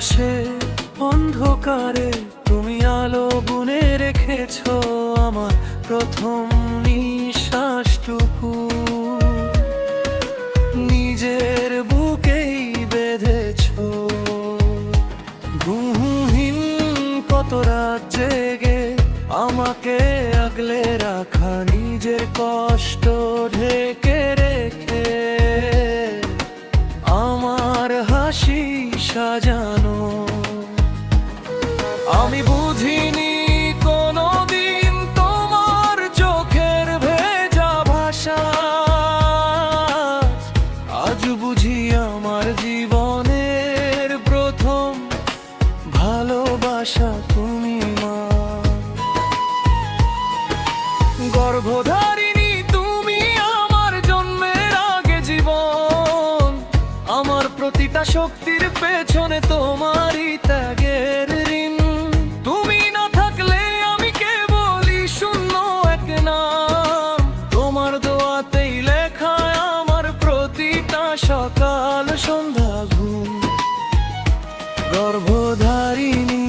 আকাশে অন্ধকারে তুমি আলো বুনে রেখেছো আমার প্রথম নিঃশ্বাসটুকু নিজের বুকেই বেঁধেছো। ঘুমহীন কত রাত জেগে আমাকে আগলে রাখা নিজের কষ্ট ঢেকে রেখে আমার হাসি সাজানো। আমি বুঝিনি কোনোদিন তোমার চোখের ভেজা ভাষা, আজ বুঝি আমার জীবনের প্রথম ভালোবাসা তুমি মা। গর্ভধারিণী তুমি আমার জন্মের আগে জীবন, আমার প্রতিটা শক্তির পেছনে তোমারই ত্যাগের ঋণ। তুমি না থাকলে আমি কেবলই শূন্য এক নাম, তোমার দোয়াতেই লেখা আমার প্রতিটা সকাল সন্ধ্যা ঘুম। গর্ভধারিণী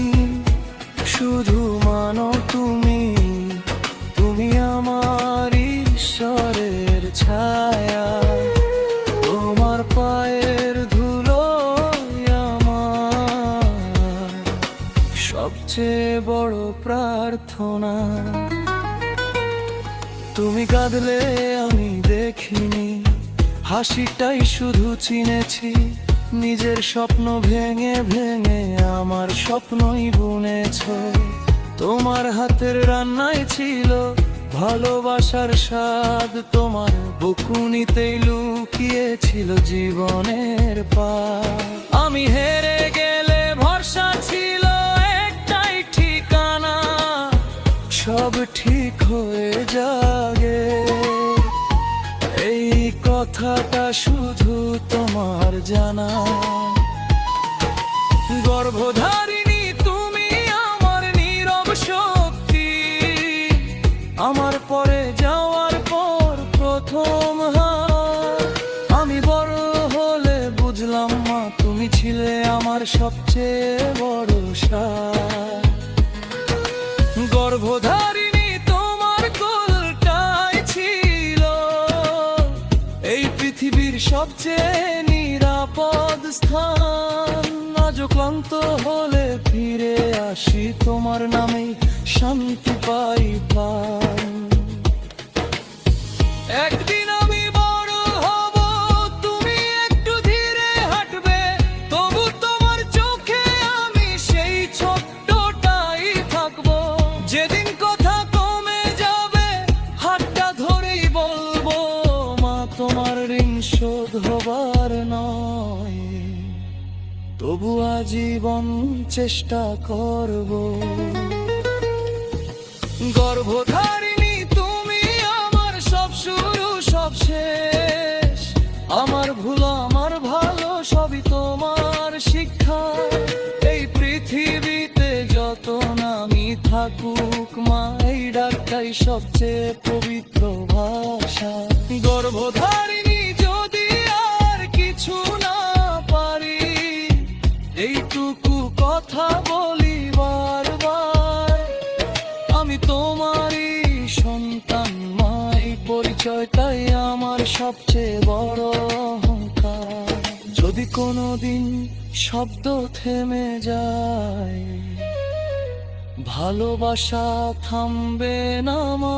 শুধু মানো তুমি, তুমি আমার ঈশ্বরের ছায়া, তোমার পায়ের ধুলো আমার সবচেয়ে বড় প্রার্থনা। তুমি কাঁদলে আমি দেখিনি, হাসিটাই শুধু চিনেছি। নিজের স্বপ্ন ভেঙে ভেঙে আমার স্বপ্নই বুনেছো। তোমার হাতের রান্নায় ছিল ভালোবাসার স্বাদ, তোমার বকুনিতেই লুকিয়েছিল জীবনের পার। আমি হেরে গেলে ভরসা ছিল একটাই ঠিকানা, সব ঠিক হয়ে যাবে এই কথাটা শুধু তোমার জানা। গর্ভধারিণী তুমি আমার নীরব শক্তি, আমার পরে যাওয়ার পর প্রথম হাত। আমি বড় হলে বুঝলাম মা তুমি ছিলে আমার সবচেয়ে বড় সাথ। গর্ভধারিণী তোমার কোলটাই ছিল এই পৃথিবীর সবচেয়ে নিরাপদ স্থান। আজও ক্লান্ত হলে ফিরে আসি তোমার নামেই শান্তি পাই প্রাণ। একদিন আমি বড় হব, তুমি একটু ধীরে হাঁটবে, তবু তোমার চোখে আমি সেই ছোট্টটাই থাকবো। যেদিন কথা কমে যাবে হাতটা ধরেই বলবো মা তোমার ঋণ শোধ হবার নয়, তবু আজীবন চেষ্টা করব। গর্ভধারিণী তুমি আমার সব শুরু সব শেষ, আমার ভুল আমার ভালো সবই তোমার শিক্ষা। এই পৃথিবীতে যত নামি থাকুক মা এই ডাকটাই সবচেয়ে পবিত্র ভাষা। গর্ভধারিণী যদি আর কিছু না পারি, এইটুকু কথা বলি বারবার, আমি তোমারই সন্তান মা। এই পরিচয়টাই আমার সবচেয়ে বড় অহংকার। যদি কোনোদিন শব্দ থেমে যায়, ভালোবাসা থামবে না মা।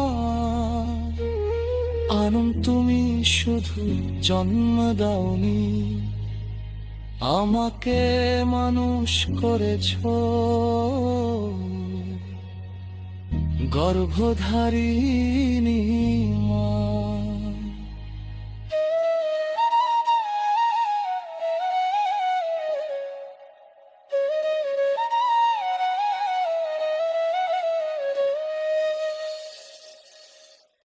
আনন্দ তুমি শুধু জন্ম দাওনি, আমাকে মানুষ করেছো। গর্ভধারিণী